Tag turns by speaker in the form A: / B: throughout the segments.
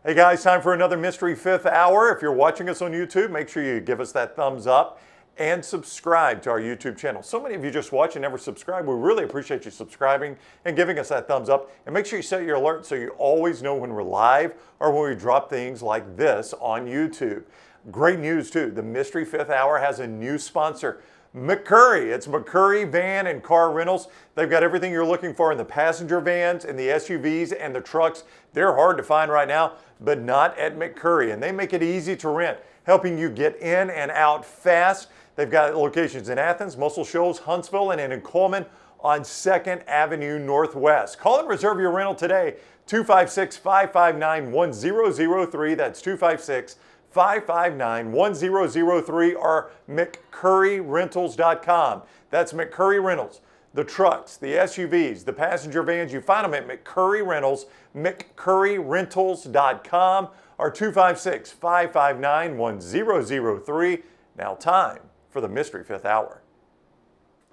A: Hey guys, time for another Mystery Fifth Hour. If you're watching us on YouTube, make sure you give us that thumbs up and subscribe to our YouTube channel. So many of you just watch and never subscribe. We really appreciate you subscribing and giving us that thumbs up. And make sure you set your alerts so you always know when we're live or when we drop things like this on YouTube. Great news too, the Mystery Fifth Hour has a new sponsor. McCurry. It's McCurry Van and Car Rentals. They've got everything you're looking for in the passenger vans, in the SUVs, and the trucks. They're hard to find right now, but not at McCurry. And they make it easy to rent, helping you get in and out fast. They've got locations in Athens, Muscle Shoals, Huntsville, and in Coleman on 2nd Avenue Northwest. Call and reserve your rental today, 256-559-1003. That's 256-559-1003 or McCurryRentals.com. That's McCurry Rentals. The trucks, the SUVs, the passenger vans, you find them at McCurry Rentals, McCurryRentals.com or 256-559-1003. Now time for the Mystery Fifth Hour.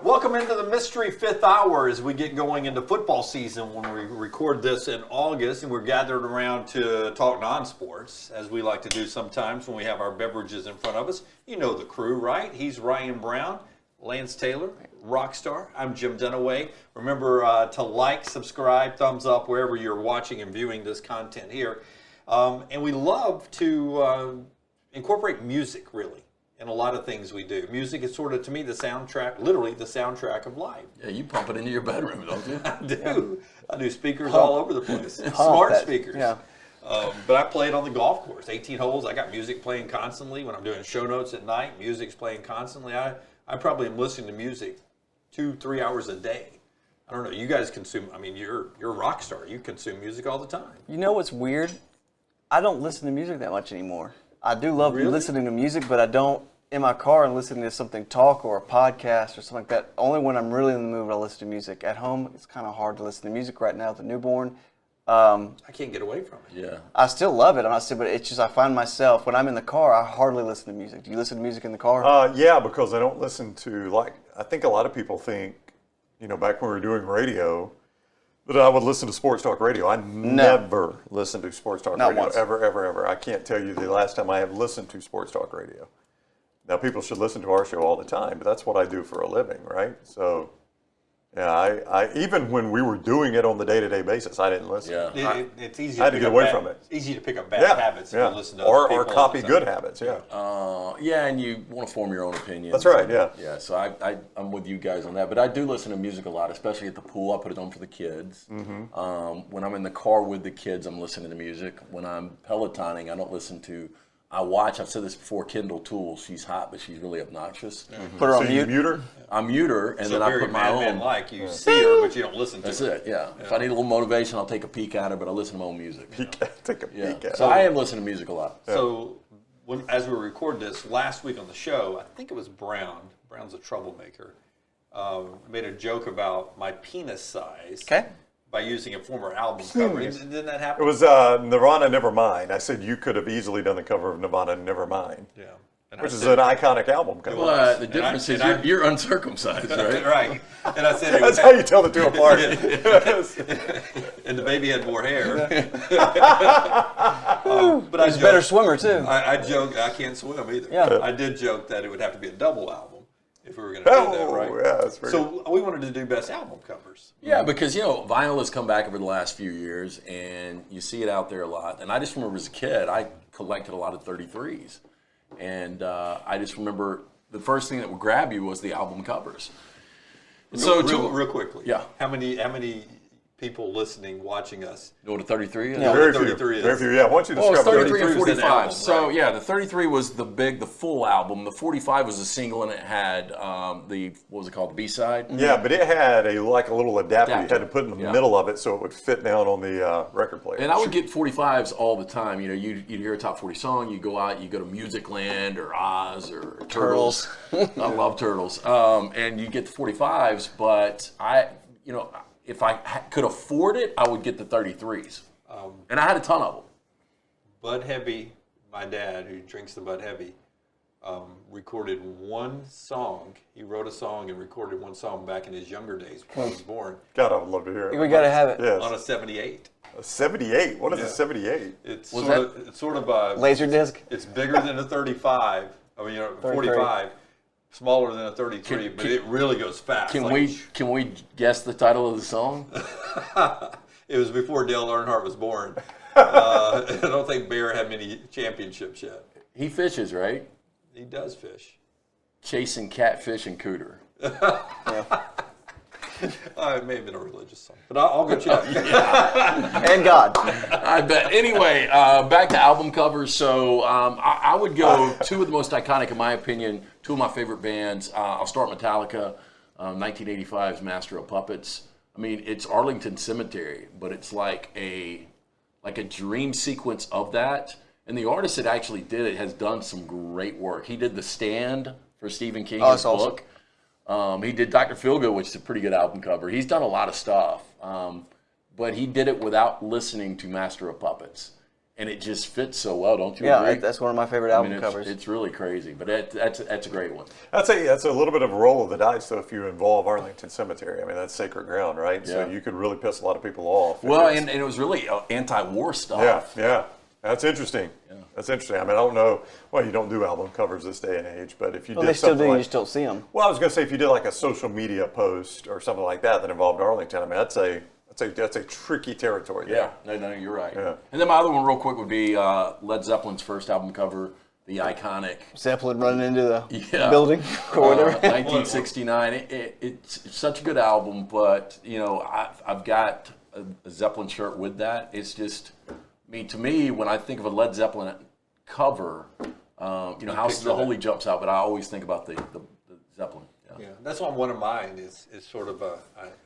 B: Welcome into the Mystery Fifth Hour as we get going into football season when we record this in August and we're gathered around to talk non-sports, as we like to do sometimes when we have our beverages in front of us. You know the crew, right? He's Ryan Brown, Lance Taylor, Rockstar. I'm Jim Dunaway. Remember to like, subscribe, thumbs up wherever you're watching and viewing this content here. And we love to incorporate music, really, in a lot of things we do. Music is sort of, to me, the soundtrack, literally the soundtrack of life.
C: Yeah, you pump it into your bedroom, don't you?
B: I do. Yeah. I do speakers all over the place. Smart speakers. Yeah. But I play it on the golf course, 18 holes. I got music playing constantly. When I'm doing show notes at night, music's playing constantly. I probably am listening to music 2-3 hours a day. I don't know. You guys consume, I mean, you're a rock star. You consume music all the time.
D: You know what's weird? I don't listen to music that much anymore. I do love listening to music, but I don't in my car and listening to something talk or a podcast or something like that. Only when I'm really in the mood I listen to music. At home, it's kind of hard to listen to music right now with a newborn.
B: I can't get away from it.
D: Yeah. I still love it, I'm not saying, but it's just I find myself, when I'm in the car, I hardly listen to music. Do you listen to music in the car?
A: Yeah, because I don't listen to, I think a lot of people think, back when we were doing radio, that I would listen to sports talk radio. I never listened to sports talk radio, once. Ever. I can't tell you the last time I have listened to sports talk radio. Now, people should listen to our show all the time, but that's what I do for a living, right? So, yeah, I even when we were doing it on the day-to-day basis, I didn't listen.
B: Yeah, it's easy.
A: I had to get away from it.
B: It's easy to pick up bad habits if you listen to other people
A: or copy good habits. Yeah.
C: Yeah, and you want to form your own opinion.
A: That's right. Yeah.
C: Yeah. So I'm with you guys on that, but I do listen to music a lot, especially at the pool. I put it on for the kids. Mm-hmm. When I'm in the car with the kids, I'm listening to music. When I'm Pelotoning, I don't listen to. I've said this before, Kendall Toole. She's hot, but she's really obnoxious.
D: Mm-hmm. Put her on mute.
A: Mute her?
C: I mute her, and then I put my own.
B: Like you see her, but you don't listen to her.
C: That's it, yeah. If I need a little motivation, I'll take a peek at her, but I listen to my own music.
A: Take a peek at her.
C: So I am listening to music a lot.
B: Yeah. So as we record this, last week on the show, I think it was Brown. Brown's a troublemaker. Made a joke about my penis size. Okay. By using a former album cover. Didn't that happen?
A: It was Nirvana, Nevermind. I said you could have easily done the cover of Nirvana, Nevermind. Yeah. Which is an iconic album cover.
C: Well, the difference is you're uncircumcised, right?
B: Right. And I said
A: that's how you tell the two apart.
B: And the baby had more hair.
D: But he's a better swimmer too.
B: I joked I can't swim either.
D: Yeah.
B: I did joke that it would have to be a double album if we were going to do that, right?
A: Yeah, that's very
B: So we wanted to do best album covers.
C: Yeah, because vinyl has come back over the last few years, and you see it out there a lot. And I just remember as a kid, I collected a lot of 33s. And I just remember the first thing that would grab you was the album covers. And
B: real quickly.
C: Yeah.
B: How many people listening, watching us?
C: You know what a 33 is?
B: Yeah,
A: very
B: 33
A: few. Very few. Yeah, once you
C: describe
A: describe
C: it's 33 and 45.
B: Album,
C: so
B: right.
C: yeah, the 33 was the full album. The 45 was a single, and it had what was it called, the B-side?
A: Yeah, but it had a little adapter you had to put in the middle of it so it would fit down on the record player.
C: And I would get 45s all the time. You'd hear a top 40 song, you go out, you go to Music Land or Oz or Turtles. I love Turtles. And you get the 45s, but if I could afford it, I would get the 33s. And I had a ton of them.
B: Bud Heavy, my dad, who drinks the Bud Heavy, recorded one song. He wrote a song and recorded one song back in his younger days when he was born.
A: God, I would love to hear it.
D: We got to have it.
A: Yes.
B: On a 78.
A: 78. What is a 78?
B: It's
C: Was
B: sort of a
D: Laserdisc.
B: It's bigger than a 35. I mean, 45. Smaller than a 33, but it really goes fast.
C: Can we guess the title of the song?
B: It was before Dale Earnhardt was born. I don't think Bear had many championships yet.
C: He fishes, right?
B: He does fish.
C: Chasing catfish and cooter.
B: It may have been a religious song, but I'll go check.
D: And God.
C: I bet. Anyway, back to album covers. So I would go two of the most iconic, in my opinion, two of my favorite bands. I'll start Metallica, 1985's Master of Puppets. I mean, it's Arlington Cemetery, but it's like a dream sequence of that. And the artist that actually did it has done some great work. He did The Stand for Stephen King's book. He did Dr. Feelgood, which is a pretty good album cover. He's done a lot of stuff, but he did it without listening to Master of Puppets. And it just fits so well, don't you agree?
D: Yeah, that's one of my favorite album covers.
C: It's really crazy, but that's a great one.
A: I'd say that's a little bit of a roll of the dice, though, if you involve Arlington Cemetery. I mean, that's sacred ground, right?
C: Yeah.
A: So you could really piss a lot of people off.
C: Well, and it was really anti-war stuff.
A: Yeah. That's interesting. Yeah. That's interesting. I mean, I don't know. Well, you don't do album covers this day and age, but if you did
D: they still
A: something
D: do.
A: like,
D: You just don't see them.
A: Well, I was going to say if you did like a social media post or something like that involved Arlington, I mean, that's a tricky territory there.
C: Yeah, no, you're right.
A: Yeah.
C: And then my other one, real quick, would be Led Zeppelin's first album cover, the iconic
D: Zeppelin running into the building or whatever.
C: 1969. It's such a good album, but I've got a Zeppelin shirt with that. It's just, I mean, to me, when I think of a Led Zeppelin cover, House of the Holy jumps out, but I always think about the Zeppelin.
B: Yeah, that's on one of mine. Is sort of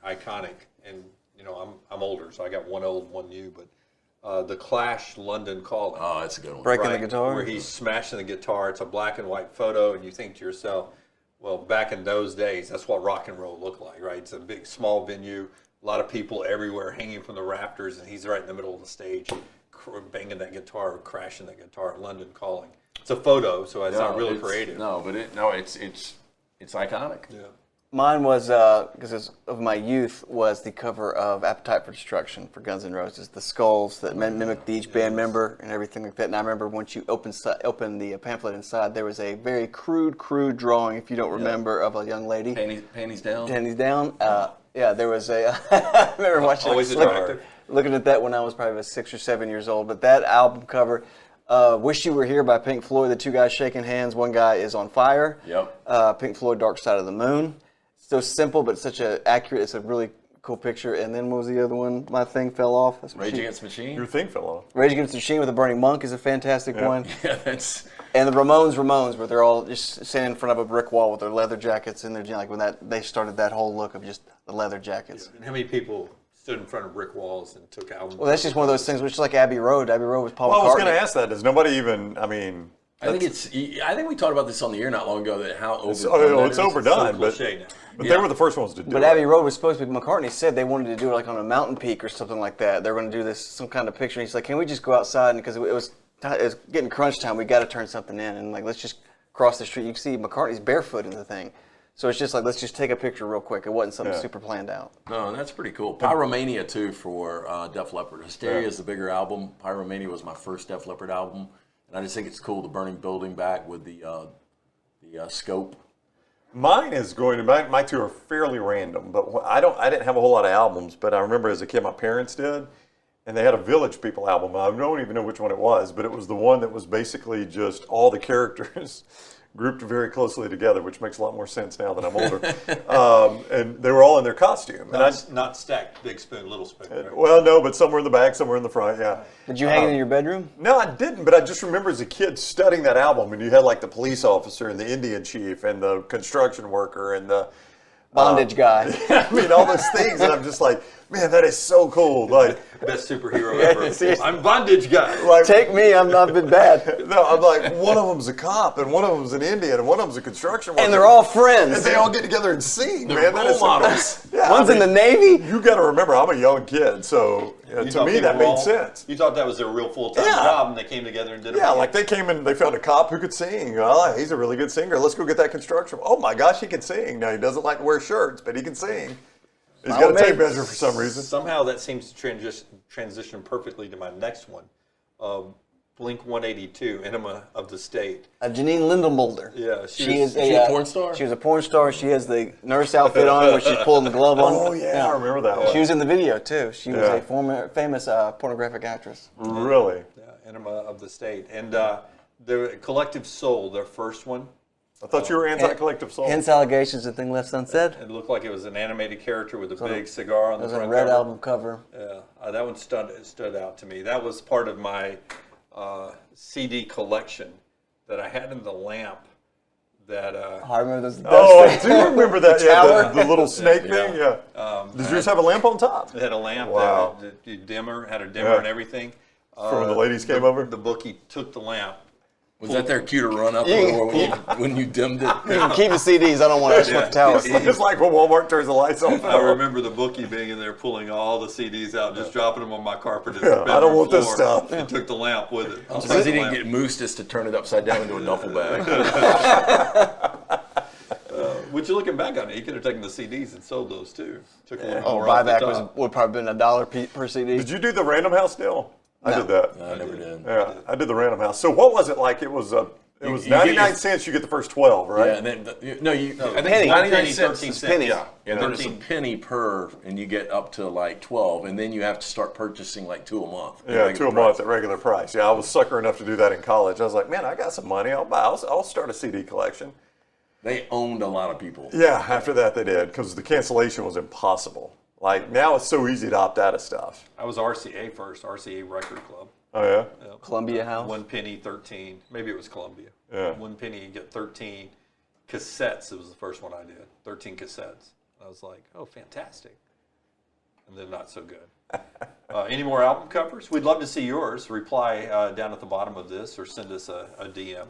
B: iconic, and I'm older, so I got one old, one new, but the Clash London Calling.
C: Oh, that's a good one.
D: Breaking the guitar.
B: Where he's smashing the guitar. It's a black and white photo, and you think to yourself, well, back in those days, that's what rock and roll looked like, right? It's a big, small venue, a lot of people everywhere hanging from the rafters, and he's right in the middle of the stage, banging that guitar, or crashing that guitar. London Calling. It's a photo, so it's not really creative.
C: No, but it's iconic.
B: Yeah.
D: Mine was, because of my youth, was the cover of Appetite for Destruction for Guns N' Roses. The skulls that mimicked each band member and everything like that. And I remember once you open the pamphlet inside, there was a very crude drawing, if you don't remember, of a young lady.
C: Panties down.
D: Panties down. There was a. I remember watching.
B: Always attractive.
D: Looking at that when I was probably 6 or 7 years old. But that album cover. Wish You Were Here by Pink Floyd. The two guys shaking hands. One guy is on fire.
C: Yep.
D: Pink Floyd, Dark Side of the Moon. So simple, but such a accurate. It's a really cool picture. And then what was the other one? My thing fell off.
C: Rage Against the Machine.
A: Your thing fell off.
D: Rage Against the Machine with a burning monk is a fantastic one.
C: Yeah, that's.
D: And the Ramones, where they're all just standing in front of a brick wall with their leather jackets and their like when they started that whole look of just the leather jackets.
B: And how many people stood in front of brick walls and took albums?
D: Well, that's just one of those things, which is like Abbey Road. Abbey Road was Paul McCartney.
A: Well, I was going to ask that. Does nobody even? I mean,
C: I think we talked about this on the air not long ago. That how
A: it's
C: overdone
A: overdone,
B: It's so cliche now.
A: but they were the first ones to do
D: But
A: it.
D: Abbey Road was supposed to be. McCartney said they wanted to do it like on a mountain peak or something like that. They were going to do this some kind of picture. And he's like, "Can we just go outside?" And because it was getting crunch time, we got to turn something in, and like let's just cross the street. You can see McCartney's barefoot in the thing. So it's just like, let's just take a picture real quick. It wasn't something super planned out.
C: No, that's pretty cool. Pyromania, too, for Def Leppard. Hysteria is the bigger album. Pyromania was my first Def Leppard album. And I just think it's cool, the burning building back with the scope.
A: Mine is going to my two are fairly random, but I didn't have a whole lot of albums, but I remember as a kid my parents did, and they had a Village People album. I don't even know which one it was, but it was the one that was basically just all the characters grouped very closely together, which makes a lot more sense now that I'm older. And they were all in their costume.
B: Not stacked, big spoon, little spoon. Right?
A: Well, no, but somewhere in the back, somewhere in the front, yeah.
D: Did you hang it in your bedroom?
A: No, I didn't, but I just remember as a kid studying that album, and you had like the police officer and the Indian chief and the construction worker and the
D: Bondage guy.
A: I mean, all those things, and I'm just like, man, that is so cool. Like,
B: Best superhero ever. I'm Bondage Guy.
A: like
D: Take me, I've not been bad.
A: no, I'm like, one of them's a cop, and one of them's an Indian, and one of them's a construction worker.
D: And they're all
A: And
D: friends.
A: they all get together and sing,
C: They're
A: man. That
C: role
A: is so
C: models.
A: Yeah,
D: One's in the Navy.
A: You got to remember, I'm a young kid, so
B: You
A: to
B: thought
A: me that
B: people
A: made sense.
B: You thought that was their real full-time
A: Yeah.
B: job, and they came together and did it.
A: Yeah, like they came in, they found a cop who could sing. Oh, he's a really good singer. Let's go get that construction. Oh my gosh, he can sing. Now he doesn't like to wear shirts, but he can sing. He's got a tape measure for some reason.
B: Somehow that seems to transition perfectly to my next one. Blink 182, Enema of the State.
D: Janine Lindenmulder.
B: Yeah,
D: she is
C: she a porn star?
D: She was a porn star. She has the nurse outfit on where she's pulling the glove on.
A: Oh, yeah, I remember that one.
D: She was in the video, too. She was a famous pornographic actress.
A: Really?
B: Yeah, Enema of the State. And the Collective Soul, their first one.
A: I thought you were anti-Collective Soul.
D: Hence allegations and thing left unsaid.
B: It looked like it was an animated character with a big cigar on the front
D: It was a red
B: cover.
D: album cover.
B: Yeah, that one stood out to me. That was part of my CD collection that I had in the lamp. That
D: I remember those.
A: I do remember that.
D: tower.
A: The little snake thing. Yeah. Did yours have a lamp on top?
B: it had a lamp.
A: Wow.
B: That had a dimmer and everything.
A: From when the ladies came over?
B: The bookie took the lamp.
C: Was that their cue to run up when you dimmed it?
D: You can keep the CDs. I don't want to with the tower.
A: It's like when Walmart turns the lights off.
B: I remember the bookie being in there pulling all the CDs out, just dropping them on my carpet.
A: I don't want this stuff.
B: He took the lamp with it.
C: I'm surprised he didn't get Moostis to turn it upside down into a duffel bag.
B: Which, looking back on it, he could have taken the CDs and sold those too. Took a little more off the
D: Buyback
B: top.
D: would probably been $1 per CD.
A: Did you do the Random House deal? I did that.
C: I never did.
A: Yeah, I did the Random House. So what was it like? It was
C: you
A: 99 cents. You get the first 12, right?
C: Yeah, and then I think
D: penny.
C: 99 cents
B: 13
C: is
B: cents.
C: penny. Yeah, and then it's a
B: 13.
C: penny per, and you get up to like 12, and then you have to start purchasing like 2 a month.
A: Yeah, 2 a month at regular price. Yeah, I was sucker enough to do that in college. I was like, man, I got some money. I'll start a CD collection.
C: They owned a lot of people.
A: Yeah, after that they did because the cancellation was impossible. Like now it's so easy to opt out of stuff.
B: I was RCA first, RCA Record Club.
A: Oh yeah.
D: Columbia House.
B: 1 penny, 13. Maybe it was Columbia.
A: Yeah.
B: 1 penny, you get 13 cassettes. It was the first one I did. 13 cassettes. I was like, oh, fantastic. And then not so good. Any more album covers? We'd love to see yours. Reply down at the bottom of this or send us a DM.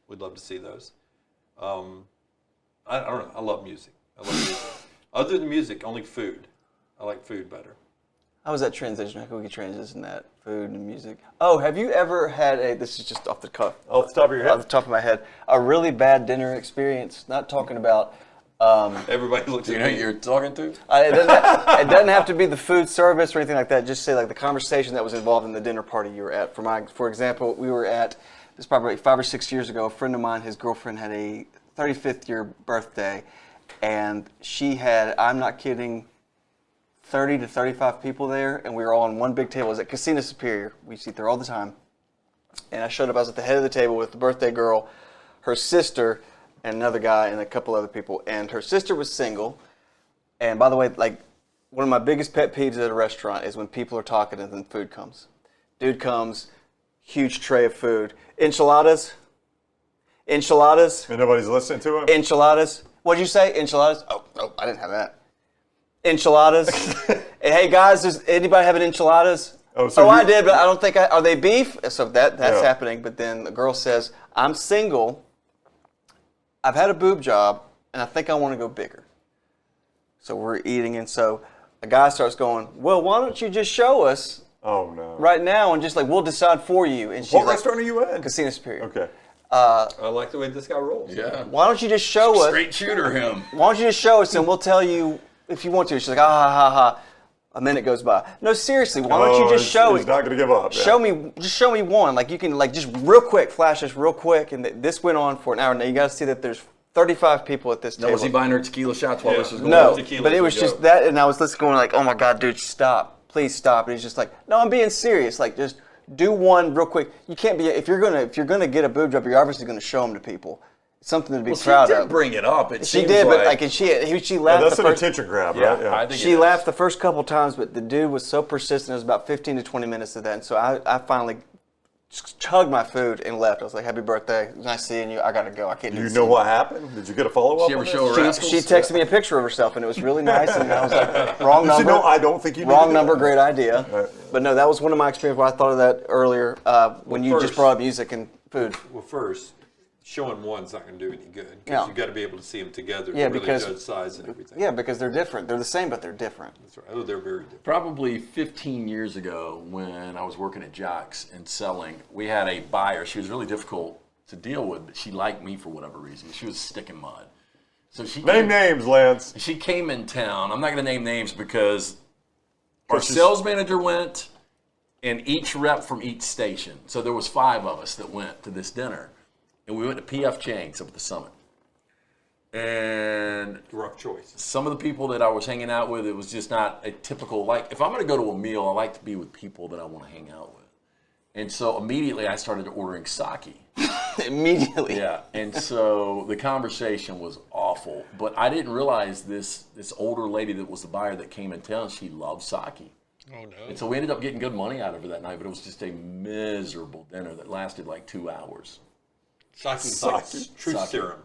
B: We'd love to see those. I don't know. I love music. Other than music, only food. I like food better.
D: How was that transition? How can we transition that food and music? Oh, have you ever had this is just off the cuff.
A: Off the top of your
D: Off the
A: head.
D: top of my head. A really bad dinner experience. Not talking about.
B: Everybody looks
C: You
B: at
C: know
B: me.
C: who you're talking to?
D: It doesn't have to be the food service or anything like that. Just say like the conversation that was involved in the dinner party you were at. For example, we were at, this probably 5 or 6 years ago, a friend of mine, his girlfriend had a 35th year birthday, and she had, I'm not kidding, 30 to 35 people there, and we were all on one big table. It was at Casino Superior. We used to eat there all the time. And I showed up, I was at the head of the table with the birthday girl, her sister, and another guy, and a couple other people. And her sister was single. And by the way, like, one of my biggest pet peeves at a restaurant is when people are talking and then food comes. Dude comes, huge tray of food. Enchiladas.
A: And nobody's listening to him?
D: Enchiladas. What'd you say? Enchiladas? Oh, no, I didn't have that. Enchiladas. And hey guys, does anybody have an enchiladas? I did, but I don't think are they beef? So that's happening. But then the girl says, I'm single, I've had a boob job, and I think I want to go bigger. So we're eating, and so the guy starts going, well, why don't you just show us right now, and just like, we'll decide for you. And she's
A: What
D: like,
A: restaurant are you in?
D: Casino Superior.
A: Okay.
B: I like the way this guy rolls.
C: Yeah.
D: Why don't you just show us?
C: Straight shooter him.
D: Why don't you just show us, and we'll tell you if you want to. She's like, ha. A minute goes by. No, seriously, why don't you just show
A: He's not going to give up.
D: Show me one. Like you can just real quick, flash this real quick. And this went on for an hour. Now you got to see that there's 35 people at this table.
C: Was he buying her tequila shots while this was going
D: No,
C: on?
D: but it was just that, and I was listening going like, oh my God, dude, stop. Please stop. And he's just like, no, I'm being serious. Like just do one real quick. You can't be, if you're gonna get a boob job, you're obviously gonna show them to people. It's something to be proud
C: she did
D: of.
C: bring it up.
D: She did, but like, and she laughed.
A: That's
D: the
A: an
D: first,
A: attention grab, right? Yeah.
C: I think
D: she laughed the first couple times, but the dude was so persistent. It was about 15 to 20 minutes of that. And so I finally chugged my food and left. I was like, happy birthday. Nice seeing you. I got to go. I can't do
A: You
D: this
A: know
D: anymore.
A: what happened? Did you get a follow-up?
C: She ever
A: on
C: show
A: this?
C: her rascals?
D: She texted me a picture of herself, and it was really nice. And I was like, wrong number.
A: No, I don't think you need to
D: Wrong
A: do
D: number,
A: that.
D: great idea.
A: Right.
D: But no, that was one of my experiences where I thought of that earlier when you just
B: first-
D: brought up music and food.
B: Well, first, showing one's not going to do any good.
D: Yeah.
B: Because you've got to be able to see them together
D: Yeah,
B: to really
D: because-
B: judge size and everything.
D: Yeah, because they're different. They're the same, but they're different.
B: That's right. Oh, they're very different.
C: Probably 15 years ago when I was working at Jack's and selling, we had a buyer. She was really difficult to deal with, but she liked me for whatever reason. She was sticking mud. So she
A: Name names, Lance.
C: She came in town. I'm not going to name names because our sales manager went, and each rep from each station. So there was 5 of us that went to this dinner, and we went to P.F. Chang's up at the Summit. And
B: Rough choice.
C: some of the people that I was hanging out with, it was just not a typical, like, if I'm going to go to a meal, I like to be with people that I want to hang out with. And so immediately I started ordering sake.
D: Immediately.
C: Yeah, and so the conversation was awful. But I didn't realize this older lady that was the buyer that came in town, she loved sake.
B: Oh, no.
C: And so we ended up getting good money out of her that night, but it was just a miserable dinner that lasted like 2 hours.
B: Sake's like truth
C: Sake.
B: serum.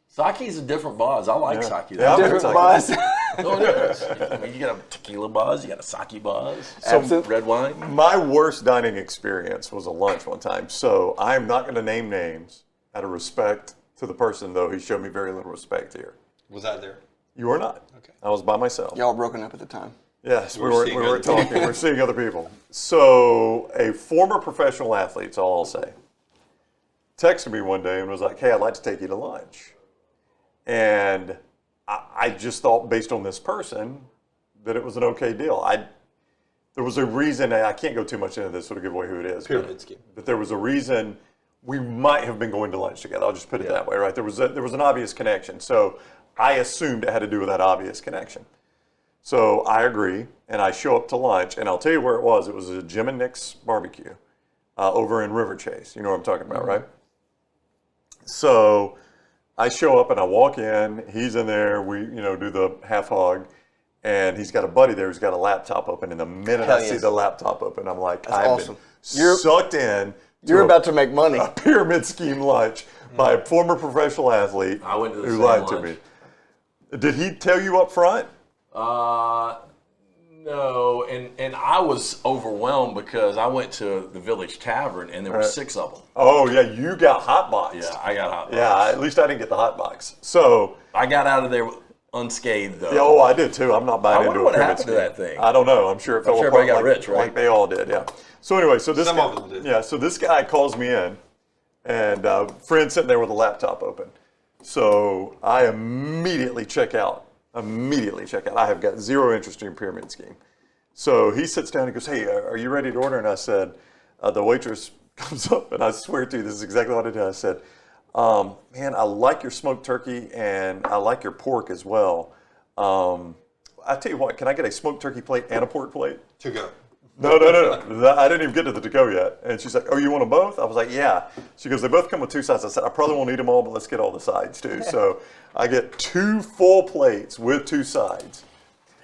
C: Sake's a different buzz. I like sake.
A: Yeah,
C: though.
A: I've
D: Different
A: heard sake.
D: buzz.
C: No, it is. I mean, you got a tequila buzz, you got a sake buzz,
D: Absolute-
C: red wine.
A: My worst dining experience was a lunch one time. So I'm not going to name names out of respect to the person, though he showed me very little respect here.
B: Was I there?
A: You were not.
B: Okay.
A: I was by myself.
D: Y'all broken up at the time.
A: Yes, we
B: We're
A: were
B: seeing
A: we were
B: other
A: talking. We're seeing other people. So a former professional athlete, that's all I'll say, texted me one day and was like, "Hey, I'd like to take you to lunch." And I just thought, based on this person, that it was an okay deal. There was a reason, and I can't go too much into this, so to give away who it is.
B: Pyramid scheme.
A: But there was a reason we might have been going to lunch together. I'll just put it that way, right? There was an obvious connection. So I assumed it had to do with that obvious connection. So I agree, and I show up to lunch, and I'll tell you where it was. It was a Jim and Nick's barbecue over in River Chase. You know what I'm talking about, right? So I show up and I walk in. He's in there. We, do the half hog, and he's got a buddy there who's got a laptop open. And the minute
D: Hell
A: I see
D: yes.
A: the laptop open, I'm like,
D: That's
A: I've
D: awesome.
A: been sucked in.
D: You're about to make money.
A: A pyramid scheme lunch by a former professional athlete
C: I went to the
A: who
C: same
A: lied to
C: lunch.
A: me. Did he tell you up front?
C: No, and I was overwhelmed because I went to the Village Tavern and there were 6 of them.
A: Oh yeah, you got hot boxed.
C: Yeah, I got hot box.
A: Yeah, at least I didn't get the hot box. So,
C: I got out of there unscathed though.
A: yeah, oh, I did too. I'm not buying
C: I wonder
A: into a
C: what
A: pyramid
C: happened to
A: scheme.
C: that thing.
A: I don't know. I'm sure it fell
C: sure
A: apart
C: everybody got
A: like,
C: rich, right?
A: like they all did. Yeah. So anyway, so this
B: Some
A: guy,
B: of them did.
A: yeah. So this guy calls me in, and friend sitting there with a laptop open. So I immediately check out. I have got zero interest in pyramid scheme. So he sits down and goes, "Hey, are you ready to order?" And I said, the waitress comes up, and I swear to you, this is exactly what I did. I said, "Man, I like your smoked turkey, and I like your pork as well. I tell you what, can I get a smoked turkey plate and a pork plate?"
B: To go.
A: No. I didn't even get to the to-go yet. And she's like, "Oh, you want them both?" I was like, "Yeah." She goes, "They both come with 2 sides." I said, "I probably won't eat them all, but let's get all the sides too." So I get 2 full plates with 2 sides.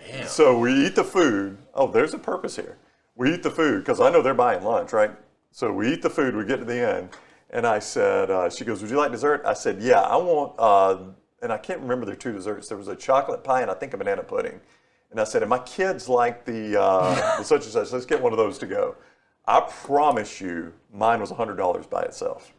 C: Damn.
A: So we eat the food. Oh, there's a purpose here. We eat the food because I know they're buying lunch, right? So we eat the food. We get to the end. And I said, she goes, "Would you like dessert?" I said, "Yeah, I want," and I can't remember their 2 desserts. There was a chocolate pie and I think a banana pudding. And I said, "And my kids like the such and such. Let's get one of those to go." I promise you, mine was $100 by itself.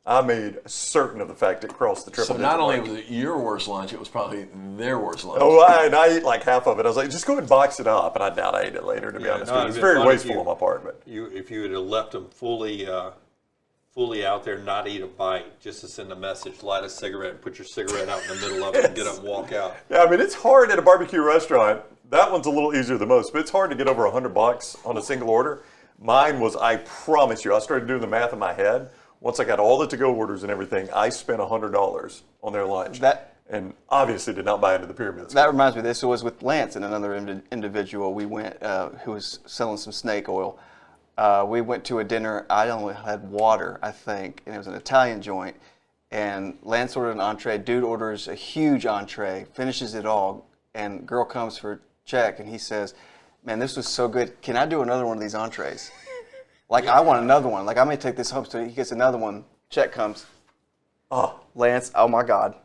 A: I made certain of the fact it crossed the triple
C: So not
A: digit
C: only
A: mark.
C: was it your worst lunch, it was probably their worst lunch.
A: Oh, and I ate like half of it. I was like, just go ahead and box it up. And I doubt I ate it later, to be honest.
B: no,
A: It was
B: it'd
A: very
B: been funny
A: wasteful
B: if
A: on my part. But
B: If you would have left them fully out there, not eat a bite, just to send a message, light a cigarette, and put your cigarette out in the middle of it, and get up and walk out.
A: yeah, I mean, it's hard at a barbecue restaurant. That one's a little easier than most, but it's hard to get over $100 on a single order. Mine was, I promise you, I started doing the math in my head. Once I got all the to-go orders and everything, I spent $100 on their lunch. And obviously did not buy into the pyramid scheme.
D: That reminds me, this was with Lance and another individual. We went, who was selling some snake oil. We went to a dinner. I only had water, I think, and it was an Italian joint. And Lance ordered an entree. Dude orders a huge entree, finishes it all, and girl comes for check, and he says, "Man, this was so good. Can I do another one of these entrees? Like, I want another one. Like, I may take this home." So he gets another one. Check comes.
A: Oh,
D: Lance, oh my God.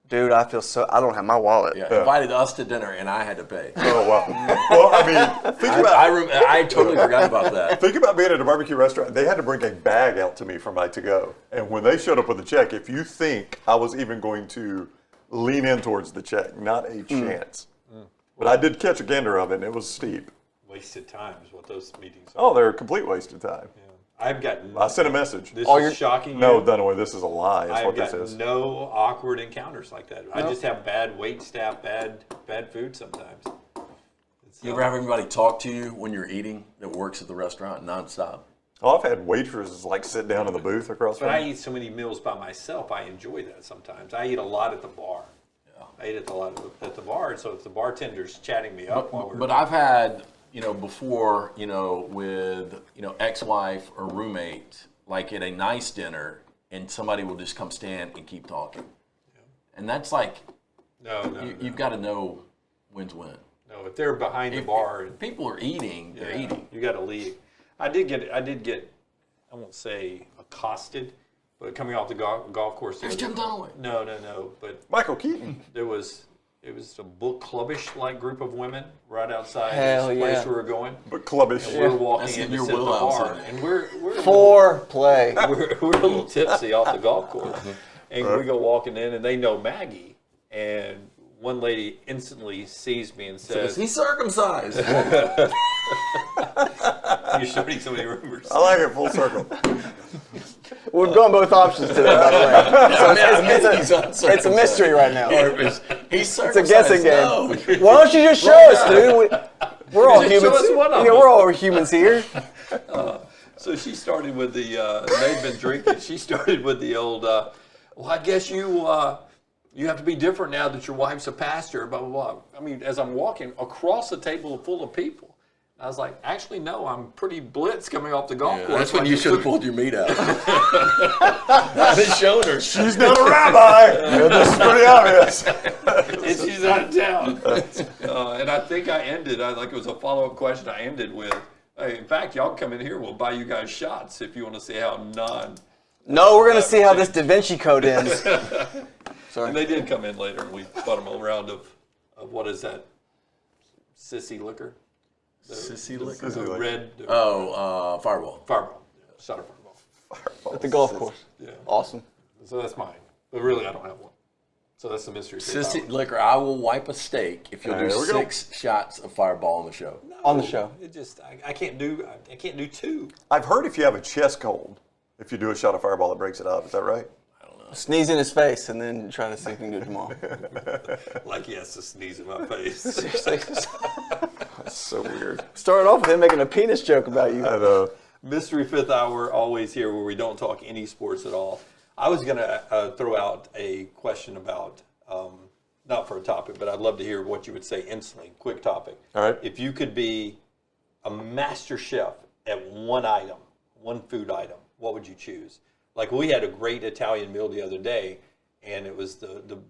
D: Dude, I feel so, I don't have my wallet.
C: Yeah, invited us to dinner and I had to pay.
A: oh wow. Well, I mean, think about
C: I totally forgot about that.
A: Think about being at a barbecue restaurant. They had to bring a bag out to me for my to-go. And when they showed up with the check, if you think I was even going to lean in towards the check, not a chance. But I did catch a gander of it, and it was steep.
B: Wasted time is what those meetings are.
A: Oh, they're a complete waste of time.
B: I've got.
A: I sent a message.
B: This
D: Oh,
B: is
D: you're-
B: shocking.
A: No, Dunaway, this is a lie. That's
B: I've
A: what this
B: got
A: is.
B: no awkward encounters like that. I just have bad wait staff, bad food sometimes.
C: You ever have anybody talk to you when you're eating that works at the restaurant nonstop?
A: Oh, I've had waitresses like sit down in the booth across
B: But
A: from
B: I
A: me.
B: eat so many meals by myself. I enjoy that sometimes. I eat a lot at the bar.
C: Yeah.
B: I eat at the bar, so if the bartender's chatting me up while we're.
C: But I've had, before, with, ex-wife or roommate, like at a nice dinner, and somebody will just come stand and keep talking. Yeah. And that's like, you've got to know when's when.
B: No, if they're behind the bar,
C: If people are eating, they're eating.
B: You got to leave. I did get. I won't say accosted, but coming off the golf course.
C: There's Jim Dunaway.
B: No. But
A: Michael Keaton.
B: it was a book clubbish like group of women right outside
D: Hell
B: this place
D: yeah.
B: we were going.
A: But clubbish.
B: And we're walking
C: That's
B: in
C: in
B: to
C: your
B: sit at the
C: wheelhouse,
B: bar,
C: isn't it?
B: and we're
D: Foreplay.
B: we're a little tipsy off the golf course, and we go walking in, and they know Maggie, and one lady instantly sees me and says,
C: He's circumcised.
B: "You're shooting so many rumors."
A: I like it full circle.
D: We're going both options today, by the way. So it's a mystery right now.
C: He's
D: It's
C: circumcised.
D: a guessing game.
C: No.
D: Why don't you just show us, dude? We're all
B: Just
D: humans.
B: show us one of
D: Yeah,
B: them.
D: we're all humans here.
B: So she started with the, they'd been drinking. She started with the old, well, I guess you have to be different now that your wife's a pastor, blah, blah, blah. I mean, as I'm walking across the table full of people, I was like, actually, no, I'm pretty blitz coming off the golf course.
C: That's when
B: Like,
C: you should have pulled your meat out. I've been shown her.
A: She's not a rabbi. This is pretty obvious.
B: And she's out of town. And I think I ended, like it was a follow-up question I ended with, hey, in fact, y'all come in here, we'll buy you guys shots if you want to see how
D: No, we're going to see how this Da Vinci Code ends. Sorry.
B: And they did come in later, and we bought them a round of what is that? Sissy liquor?
C: Sissy liquor?
A: Sissy liquor.
B: Red.
C: Fireball.
B: Fireball. Yeah, shot of Fireball.
D: At the golf course.
B: Yeah.
D: Awesome.
B: So that's mine. But really, I don't have one. So that's the mystery.
C: Sissy liquor. I will wipe a steak if you'll do
A: There we go.
C: 6 shots of Fireball on the show.
D: On the show.
B: It just, I can't do 2.
A: I've heard if you have a chest cold, if you do a shot of Fireball, it breaks it up. Is that right?
D: Sneeze in his face and then try to see if you can do it tomorrow.
B: Like he has to sneeze in my face.
D: Seriously.
A: That's so weird.
D: Started off with him making a penis joke about you.
B: Mystery Fifth Hour, always here where we don't talk any sports at all. I was going to throw out a question about, not for a topic, but I'd love to hear what you would say instantly. Quick topic.
A: All right.
B: If you could be a master chef at one food item, what would you choose? Like we had a great Italian meal the other day, and it was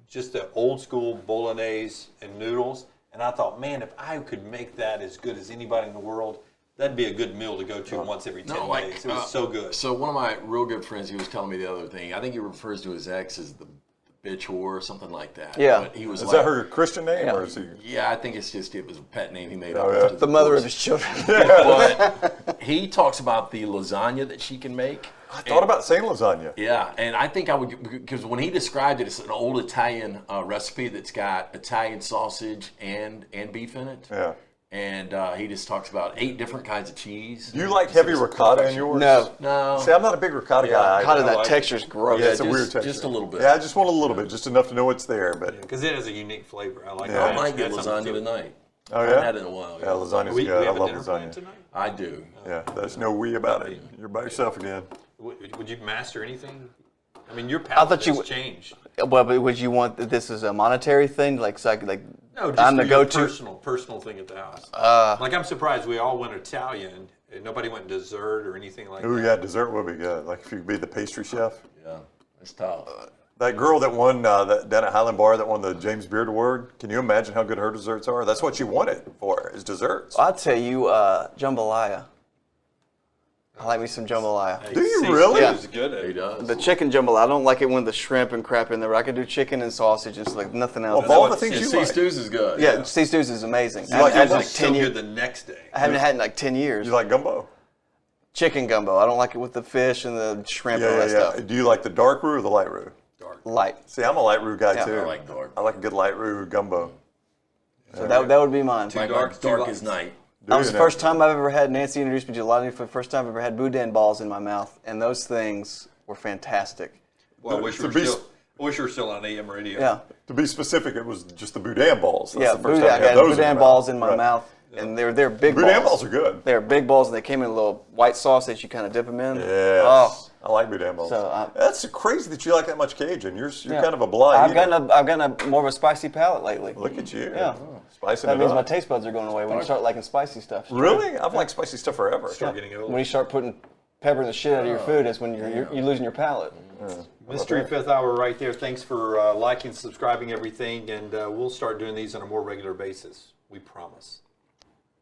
B: just the old school bolognese and noodles. And I thought, man, if I could make that as good as anybody in the world, that'd be a good meal to go to once every 10 days. It was so good.
C: So one of my real good friends, he was telling me the other thing. I think he refers to his ex as the bitch whore or something like that.
D: Yeah.
C: But he was
A: Is that her Christian name, or is he?
C: Yeah, I think it was a pet name he made
A: Oh,
C: up.
A: yeah.
C: after
D: The mother of
C: divorce.
D: his children.
C: But he talks about the lasagna that she can make.
A: I thought about saying lasagna.
C: Yeah, and I think I would, because when he described it, it's an old Italian recipe that's got Italian sausage and beef in it.
A: Yeah.
C: And he just talks about 8 different kinds of cheese.
A: Do you like heavy ricotta in yours?
D: No.
C: No.
A: See, I'm not a big ricotta guy.
D: How did
B: I
D: that
B: like
D: texture's gross.
A: Yeah, it's a
C: just-
A: weird texture.
C: just a little bit.
A: Yeah, I just want a little bit, just enough to know it's there. But
B: Because it has a unique flavor. I like
A: Yeah.
C: I might get
B: Add something
C: lasagna
B: to it.
C: tonight.
A: oh
C: I haven't
A: yeah,
C: had it in a while.
A: yeah, lasagna's
B: We
A: good. I
B: have a
A: love
B: dinner plan
A: lasagna.
B: tonight?
C: I do.
A: Yeah, there's no we about it. You're by yourself again.
B: Would you master anything? I mean, your
D: I
B: palate
D: thought you
B: has
D: would-
B: changed.
D: Well, but would you want this as a monetary thing? Like
B: No, just
D: I'm
B: for
D: the
B: your
D: go-to.
B: personal thing at the house. Like I'm surprised we all went Italian and nobody went dessert or anything like
A: Ooh,
B: that.
A: yeah, dessert would be good. Like if you could be the pastry chef.
C: Yeah, it's tough.
A: That girl that won that down at Highland Bar that won the James Beard Award. Can you imagine how good her desserts are? That's what she won it for, is desserts.
D: I'd tell you jambalaya. I like me some jambalaya.
B: Hey,
A: Do you
B: Steve
A: really?
B: Steve is good at
C: He
B: it.
C: does.
D: The chicken jambalaya. I don't like it when the shrimp and crap in there. I can do chicken and sausage and like nothing else.
A: Of all
B: what
A: the things
C: Yeah,
A: you
C: sea
A: like.
C: stews is good.
D: Yeah, sea stews is amazing. I
A: like
D: haven't had
A: it
D: it in
A: was
D: like
B: So
D: 10
B: good
D: years.
B: the next day.
D: I haven't had it in like 10 years.
A: You like gumbo?
D: Chicken gumbo. I don't like it with the fish and the shrimp and all
A: Yeah,
D: that
A: yeah.
D: stuff.
A: Do you like the dark roux or the light roux?
B: Dark.
D: Light.
A: See, I'm a light roux guy
D: Yeah,
A: too.
C: I like dark.
A: I like a good light roux gumbo.
D: So that would be mine.
C: My
B: dark,
C: dark
B: too
C: is
B: light.
C: night.
D: That was the first time I've ever had. Nancy introduced me to gelato for the first time I've ever had boudin balls in my mouth, and those things were fantastic.
B: Well, I wish we were still on AM radio.
D: Yeah.
A: To be specific, it was just the boudin balls. That's
D: Yeah,
A: the first time
D: I got boudin balls in my mouth, and they're big balls.
A: Boudin balls are good.
D: They're big balls, and they came in a little white sauce that you kind of dip them in.
A: Yes.
D: Oh.
A: I like boudin balls.
D: So,
A: that's crazy that you like that much Cajun. You're kind of a blind.
D: I've gotten a more of a spicy palate lately.
A: Look at you.
D: Yeah.
A: Spicing
D: That
A: it
D: means
A: up.
D: my taste buds are going away when you start liking spicy stuff.
A: Really? I've liked spicy stuff forever.
B: Start getting old.
D: When you start putting pepper in the shit out of your food, that's when you're losing your palate.
B: Mystery Fifth Hour right there. Thanks for liking, subscribing, everything, and we'll start doing these on a more regular basis. We promise.